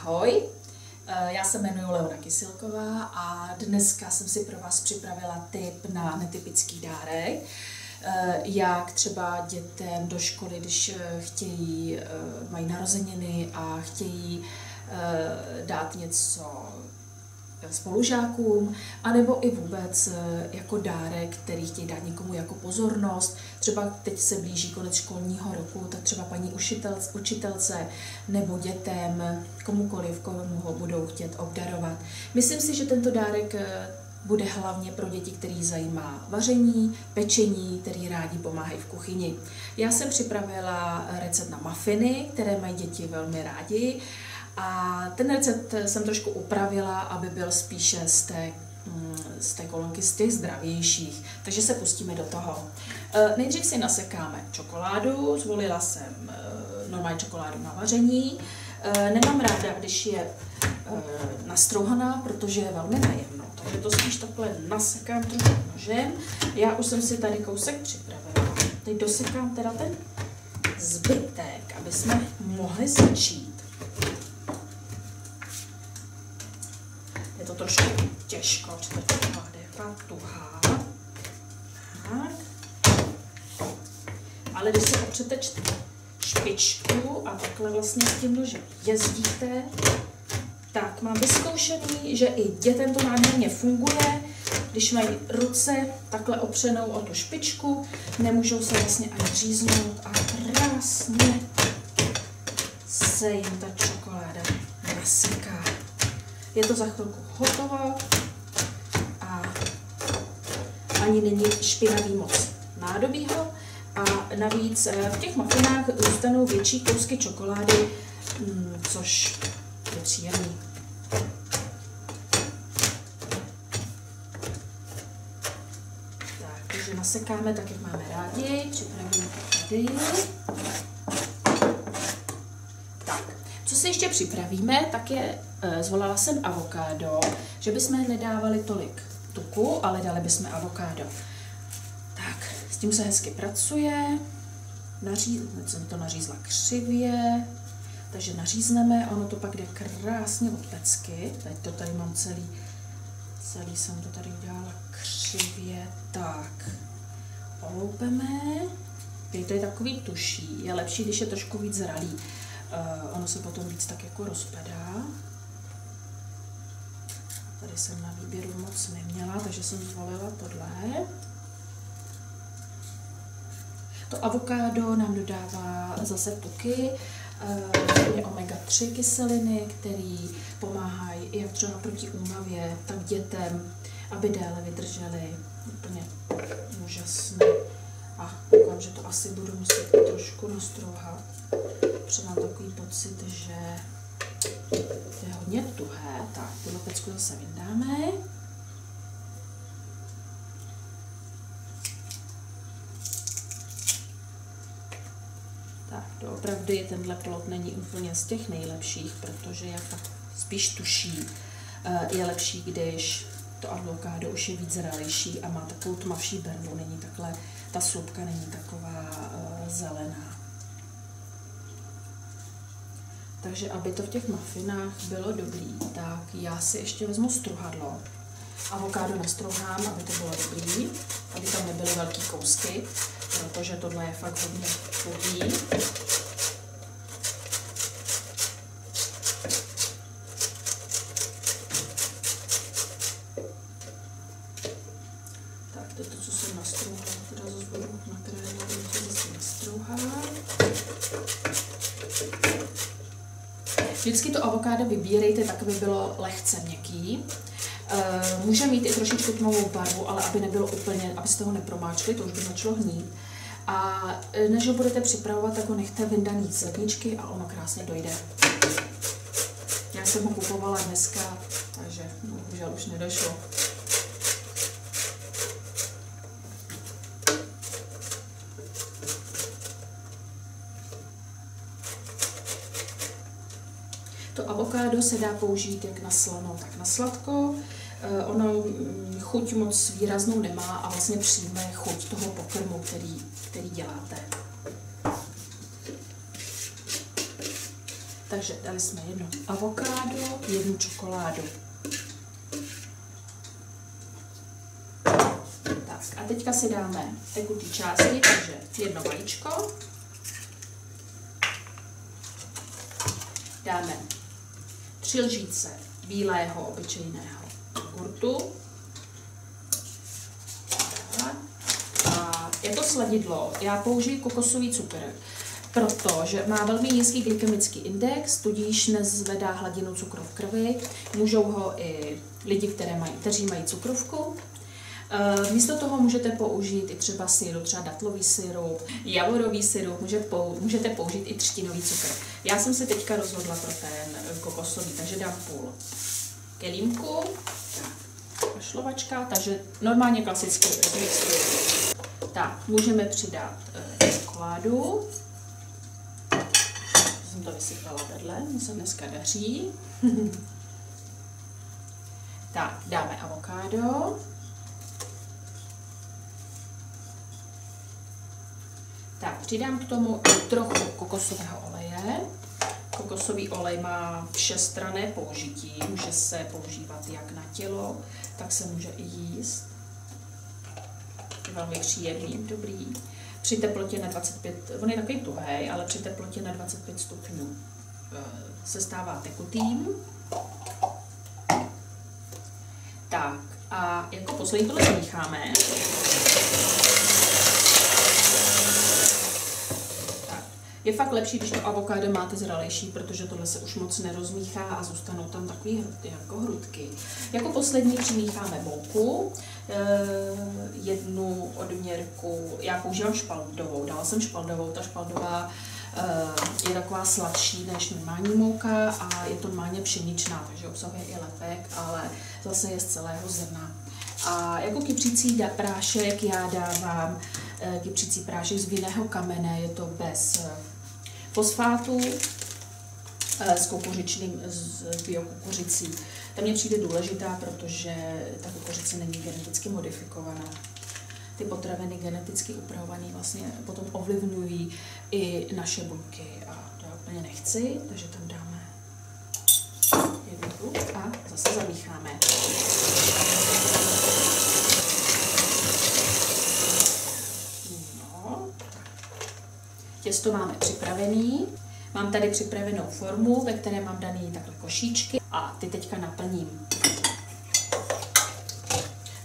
Ahoj, já se jmenuji Leona Kysilková a dneska jsem si pro vás připravila tip na netypický dárek, jak třeba dětem do školy, když chtějí, mají narozeniny a chtějí dát něco spolužákům, anebo i vůbec jako dárek, který chtějí dát někomu jako pozornost. Třeba teď se blíží konec školního roku, tak třeba paní učitelce nebo dětem, komukoliv, komu ho budou chtět obdarovat. Myslím si, že tento dárek bude hlavně pro děti, který zajímá vaření, pečení, který rádi pomáhají v kuchyni. Já jsem připravila recept na mafiny, které mají děti velmi rádi. A ten recept jsem trošku upravila, aby byl spíše z té kolonky z těch zdravějších. Takže se pustíme do toho. Nejdřív si nasekáme čokoládu. Zvolila jsem normální čokoládu na vaření. Nemám ráda, když je nastrouhaná, protože je velmi najemno. Takže to spíš takhle nasekám trošku nožem. Já už jsem si tady kousek připravila. Teď dosekám teda ten zbytek, aby jsme mohli začít. Je to trošku těžko, protože ta čokoláda je taková tuhá. Tak. Ale když si opřete špičku a takhle vlastně s tím nožem jezdíte, tak mám vyzkoušený, že i dětem to nádherně funguje. Když mají ruce takhle opřenou o tu špičku, nemůžou se vlastně ani říznout a krásně se jim ta čokoláda naseká. Je to za chvilku hotovo a ani není špinavý moc nádobího. A navíc v těch mafinách zůstanou větší kousky čokolády, což je příjemný. Tak, takže nasekáme tak, jak máme rádi. Připravíme to tady. Co si ještě připravíme, tak je, zvolila jsem avokádo, že bychom nedávali tolik tuku, ale dali bychom avokádo. Tak, s tím se hezky pracuje. Jsem to nařízla křivě, takže nařízneme, ono to pak jde krásně od pecky. Teď to tady mám celý jsem to tady udělala křivě. Tak, oloupeme. To je takový tuší, je lepší, když je trošku víc zralý. Ono se potom víc tak jako rozpadá. Tady jsem na výběru moc neměla, takže jsem zvolila tohle. To avokádo nám dodává zase tuky, je omega-3 kyseliny, které pomáhají jak třeba proti únavě, tak dětem, aby déle vydrželi. Úplně úžasné. A doufám, že to asi budu muset trošku nastrouhat. Protože mám takový pocit, že to je hodně tuhé. Tak, tuhle pecku zase vyndáme. Tak, doopravdy tenhle plot není úplně z těch nejlepších, protože je fakt spíš tuší. Je lepší, když to avokádo už je víc zralejší a má takovou tmavší barvu. Není takhle, ta slupka není taková zelená. Takže aby to v těch mafinách bylo dobrý, tak já si ještě vezmu struhadlo. Avokádo nastrouhám, aby to bylo dobrý, aby tam nebyly velký kousky, protože tohle je fakt hodně tuhý. Tak, to, co jsem nastrouhala, teda zase budu nakrájela, to zase nastrouhala. Vždycky to avokádo vybírejte tak, aby bylo lehce měkký. Může mít i trošičku tmavou barvu, ale aby nebylo úplně, aby z toho nepromáčkli, to už by začalo hnít. A než ho budete připravovat, tak ho nechte vyndaný z ledničky a ono krásně dojde. Já jsem ho kupovala dneska, takže bohužel už nedošlo. To avokádo se dá použít jak na slanou, tak na sladko. Ono chuť moc výraznou nemá a vlastně přijme chuť toho pokrmu, který děláte. Takže dali jsme jedno avokádo, jednu čokoládu. Tak a teďka si dáme tekutý části, takže jedno vajíčko. Dáme 3 lžíce bílého obyčejného jogurtu. A jako sladidlo já použiji kokosový cukr, protože má velmi nízký glykemický index, tudíž nezvedá hladinu cukru v krvi. Můžou ho i lidi, kteří mají cukrovku. Místo toho můžete použít i třeba syrup, třeba datlový syrup, javorový syrup, můžete použít i třtinový cukr. Já jsem se teďka rozhodla pro ten kokosový, takže dám půl kelímku, šlovačka, takže normálně klasicky mixuji. Tak, můžeme přidat čokoládu. Jsem to vysypala vedle, mi se dneska daří. Tak, dáme avokádo. Tak, přidám k tomu trochu kokosového oleje. Kokosový olej má všestranné použití, může se používat jak na tělo, tak se může i jíst. Je velmi příjemný, dobrý. Při teplotě na 25, on je takový tuhej, ale při teplotě na 25 stupňů se stává tekutým. Tak a jako poslední tohle zamícháme. Je fakt lepší, když to avokádo máte zralejší, protože tohle se už moc nerozmíchá a zůstanou tam takové jako hrudky. Jako poslední přimícháme mouku, jednu odměrku, já používám špaldovou, dala jsem špaldovou, ta špaldová je taková sladší než normální mouka a je to normálně pšeničná, takže obsahuje i lepek, ale zase je z celého zrna. A jako kypřící prášek já dávám kypřící prášek z vinného kamene, je to bez fosfátu, s kukuřičným, s biokukuřicí. Ta mně přijde důležitá, protože ta kukuřice není geneticky modifikovaná. Ty potraviny geneticky upravované vlastně potom ovlivňují i naše buňky a to já úplně nechci, takže tam dáme jednu a zase zamícháme. Těsto máme připravený. Mám tady připravenou formu, ve které mám daný takhle košíčky a ty teďka naplním.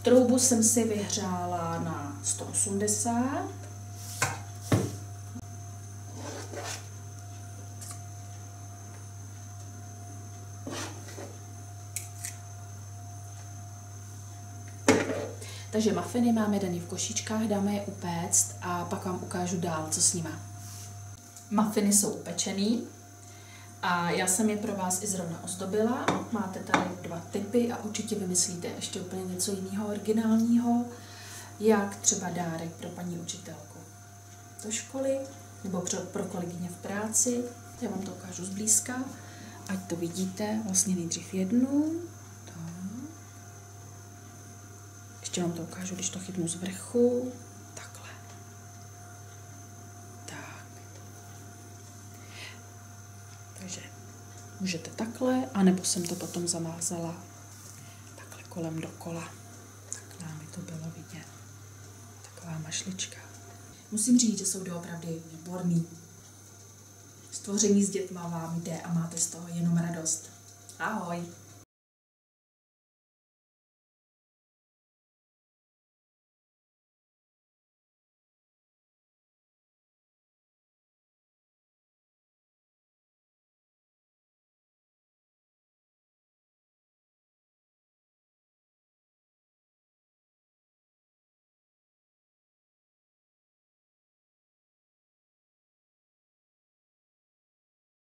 Troubu jsem si vyhřála na 180. Takže mafiny máme daný v košíčkách, dáme je upéct a pak vám ukážu dál, co s nima. Mafiny jsou upečený a já jsem je pro vás i zrovna ozdobila. Máte tady 2 typy a určitě vymyslíte ještě úplně něco jiného originálního, jak třeba dárek pro paní učitelku do školy nebo pro kolegyně v práci. Já vám to ukážu zblízka, ať to vidíte, vlastně nejdřív jednu. Ještě vám to ukážu, když to chytnu z vrchu. Takhle. Tak. Takže můžete takhle, anebo jsem to potom zamázala takhle kolem dokola. Takhle mi to bylo vidět. Taková mašlička. Musím říct, že jsou doopravdy výborný. Stvoření s dětma vám jde a máte z toho jenom radost. Ahoj!